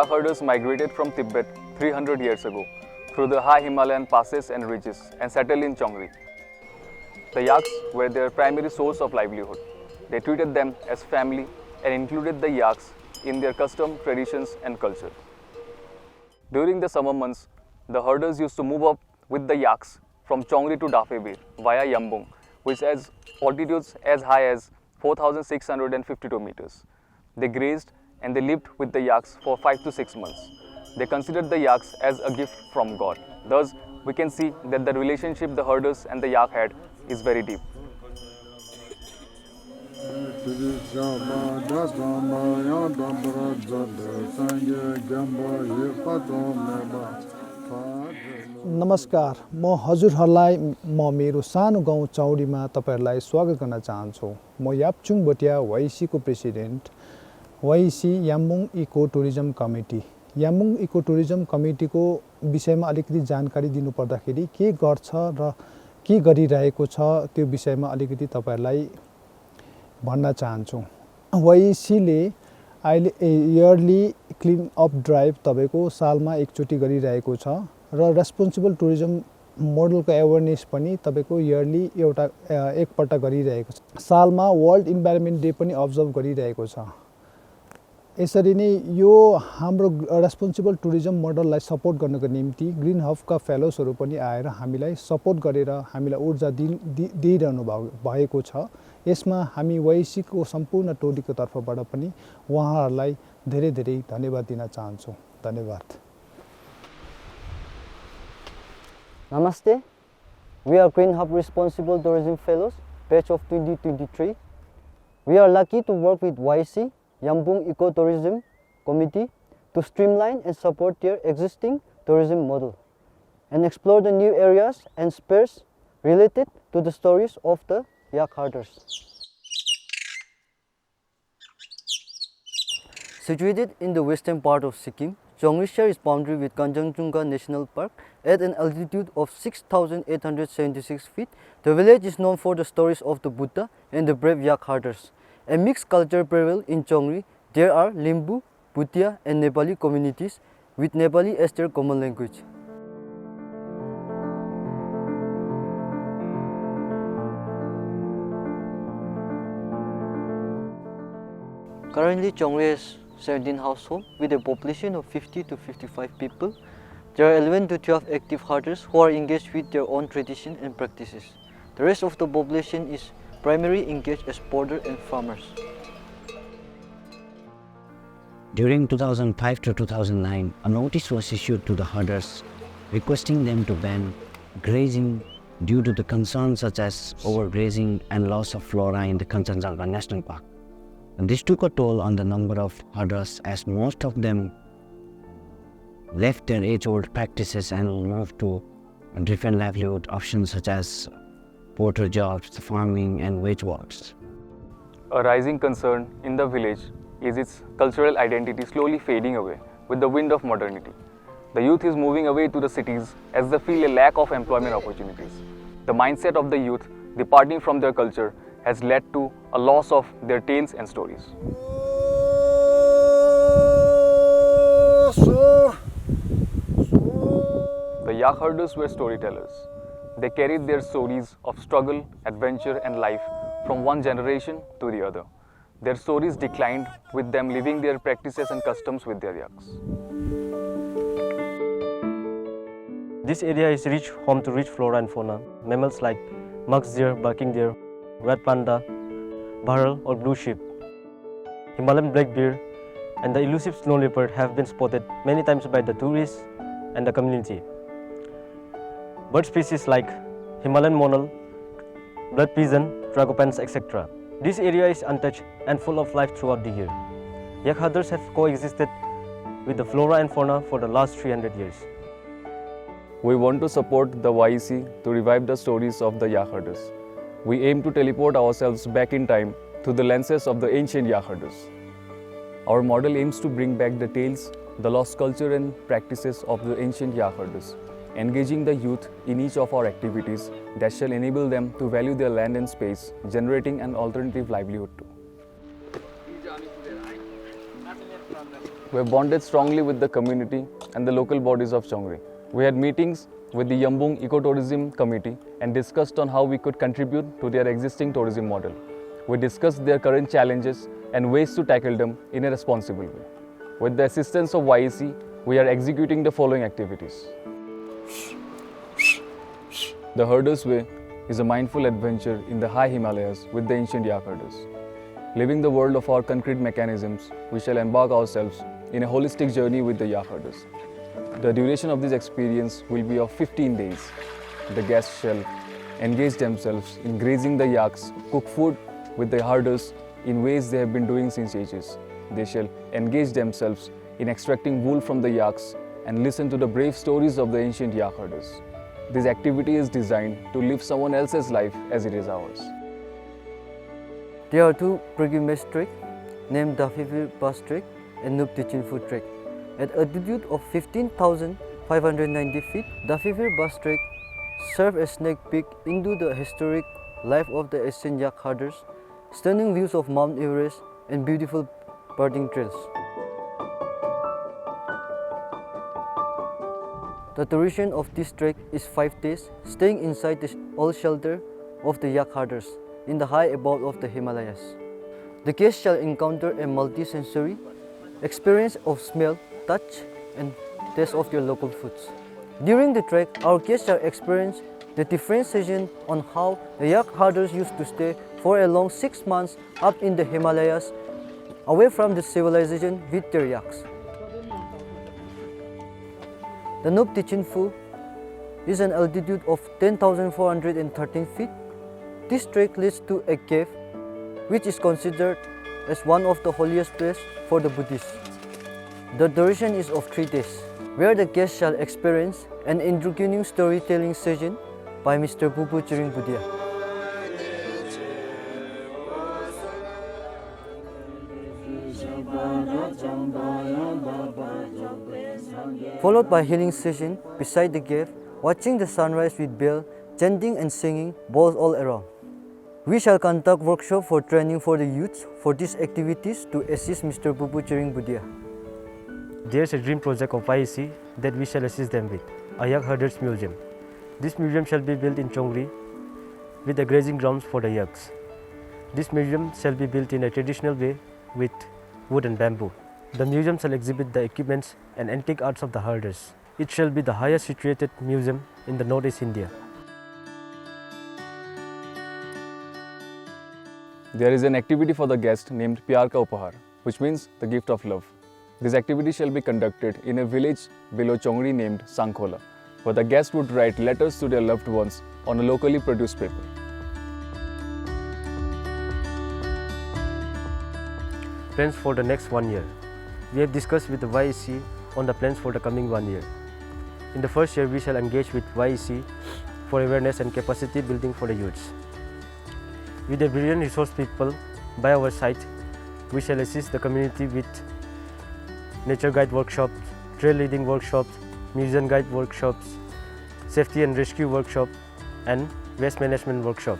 yak herders migrated from Tibet 300 years ago through the high Himalayan passes and ridges and settled in Chongri. The yaks were their primary source of livelihood. They treated them as family and included the yaks in their custom, traditions and culture. During the summer months, the herders used to move up with the yaks from Chongri to Dafebir via Yambung, which has altitudes as high as 4,652 meters. They grazed and they lived with the yaks for 5 to 6 months. They considered the yaks as a gift from God. Thus, we can see that the relationship the herders and the yak had is very deep. नमस्कार, म हजुरहरूलाई मेरो सानो गाउँ चौडीमा तपाईहरुलाई स्वागत गर्न चाहन्छु। म याप्चुङ भोटिया वाइसीको प्रेसिडेन्ट, वाइसी Yambung eco tourism committee. Yambung eco tourism कमिटीको विषयमा अलिकति जानकारी दिनुपर्दाखेरि के गर्छ र के गरिरहेको छ त्यो विषयमा अलिकति तपाईहरुलाई भन्न चाहन्छु। वाइसीले अहिले इयरली क्लीन अप ड्राइभ तपाईको सालमा एकचोटी गरिरहेको छ र रेस्पोन्सिबल टुरिज्म मोडलको अवेरनेस पनि तपाईको इयरली एकपल्ट गरिरहेको छ। सालमा वर्ल्ड इन्भाइरोन्मेन्ट डे पनि अब्जर्भ गरिरहेको छ। यसरी नै यो हाम्रो रेस्पोन्सिबल टुरिज्म मोडललाई सपोर्ट गर्नको निम्ति ग्रीन हबका फेलोजहरु पनि आएर हामीलाई सपोर्ट गरेर हामीलाई ऊर्जा दिइरहनु भएको छ। यसमा हामी वाइसीको सम्पूर्ण टोलीको तर्फबाट पनि उहाँहरूलाई धेरै धेरै धन्यवाद दिन चाहन्छु। धन्यवाद। Namaste. We are Green Hub Responsible Tourism Fellows, batch of 2023. We are lucky to work with YC, Yambung Ecotourism Committee, to streamline and support their existing tourism model and explore the new areas and spurs related to the stories of the yak herders. Situated in the western part of Sikkim, Chongri shares boundary with Kanchenjunga National Park at an altitude of 6,876 feet. The village is known for the stories of the Buddha and the brave yak herders. A mixed culture prevails in Chongri. There are Limbu, Bhutia and Nepali communities with Nepali as their common language. Currently, Chongri has 17 households with a population of 50 to 55 people. There are 11 to 12 active herders who are engaged with their own tradition and practices. The rest of the population is primarily engaged as potters and farmers. During 2005 to 2009, a notice was issued to the herders requesting them to ban grazing due to the concerns such as overgrazing and loss of flora in the Kanchenjunga National Park. And this took a toll on the number of herders as most of them left their age-old practices and moved to different livelihood options such as porter jobs, farming and wage works. A rising concern in the village is its cultural identity slowly fading away with the wind of modernity. The youth is moving away to the cities as they feel a lack of employment opportunities. The mindset of the youth departing from their culture has led to a loss of their tales and stories. The yak herders were storytellers. They carried their stories of struggle, adventure and life from one generation to the other. Their stories declined with them leaving their practices and customs with their yaks. This area is home to rich flora and fauna. Mammals like musk deer, barking deer, red panda, bharal or blue sheep, Himalayan black bear and the elusive snow leopard have been spotted many times by the tourists and the community. Bird species like Himalayan monal, blood pigeon, tragopans, etc. This area is untouched and full of life throughout the year. Yak herders have coexisted with the flora and fauna for the last 300 years. We want to support the YEC to revive the stories of the yak herders. We aim to teleport ourselves back in time through the lenses of the ancient yak herders. Our model aims to bring back the tales, the lost culture and practices of the ancient yak herders, engaging the youth in each of our activities that shall enable them to value their land and space, generating an alternative livelihood too. We have bonded strongly with the community and the local bodies of Chongri. We had meetings with the Yambung Ecotourism Committee and discussed on how we could contribute to their existing tourism model. We discussed their current challenges and ways to tackle them in a responsible way. With the assistance of YEC, we are executing the following activities. The Herder's Way is a mindful adventure in the high Himalayas with the ancient yak herders. Leaving the world of our concrete mechanisms, we shall embark ourselves in a holistic journey with the yak herders. The duration of this experience will be of 15 days. The guests shall engage themselves in grazing the yaks, cook food with the herders in ways they have been doing since ages. They shall engage themselves in extracting wool from the yaks and listen to the brave stories of the ancient yak herders. This activity is designed to live someone else's life as it is ours. There are two pilgrimage treks named the Fifir Bus Trek and Noob Tichinfu Trek. At altitude of 15,590 feet, the Fifir Bus Trek serves a sneak peek into the historic life of the ancient yak herders, stunning views of Mount Everest and beautiful birding trails. The duration of this trek is 5 days, staying inside the old shelter of the yak herders in the high abode of the Himalayas. The guests shall encounter a multi-sensory experience of smell, touch, and taste of your local foods. During the trek, our guests shall experience the differentiation on how the yak herders used to stay for a long 6 months up in the Himalayas, away from the civilization with their yaks. The Noob Tichinfu is an altitude of 10,413 feet. This trek leads to a cave which is considered as one of the holiest places for the Buddhists. The duration is of 3 days, where the guests shall experience an intriguing storytelling session by Mr. Bubu Chiring Budia. Followed by healing session beside the cave, watching the sunrise with bell, chanting and singing bowls all around. We shall conduct workshop for training for the youths for these activities to assist Mr. Bubu Chiring Budia. There is a dream project of YEC that we shall assist them with, a yak herders museum. This museum shall be built in Chongri with the grazing grounds for the yaks. This museum shall be built in a traditional way with wood and bamboo. The museum shall exhibit the equipments and antique arts of the herders. It shall be the highest situated museum in the Northeast India. There is an activity for the guest named Pyar Ka Upahar, which means the gift of love. This activity shall be conducted in a village below Chongri named Sankhola, where the guests would write letters to their loved ones on a locally produced paper. Plans for the next 1 year. We have discussed with the YEC on the plans for the coming 1 year. In the first year, we shall engage with YEC for awareness and capacity building for the youths. With the brilliant resource people by our side, we shall assist the community with nature guide workshops, trail leading workshops, museum guide workshops, safety and rescue workshop, and waste management workshop.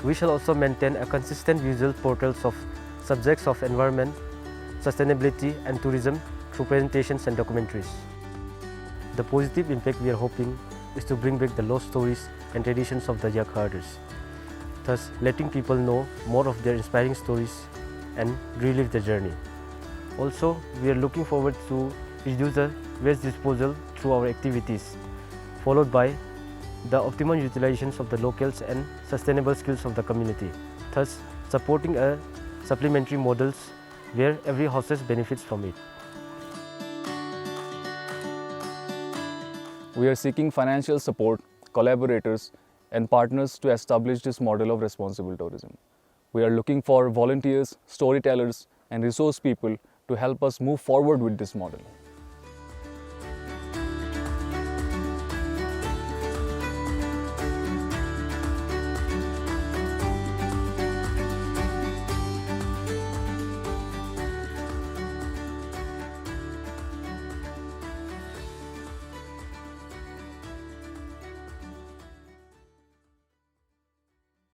We shall also maintain a consistent visual portals of subjects of environment, sustainability and tourism through presentations and documentaries. The positive impact we are hoping is to bring back the lost stories and traditions of the yak herders, thus letting people know more of their inspiring stories and relive the journey. Also, we are looking forward to reduce the waste disposal through our activities, followed by the optimum utilizations of the locals and sustainable skills of the community, thus supporting a supplementary models where every household benefits from it. We are seeking financial support, collaborators, and partners to establish this model of responsible tourism. We are looking for volunteers, storytellers, and resource people to help us move forward with this model.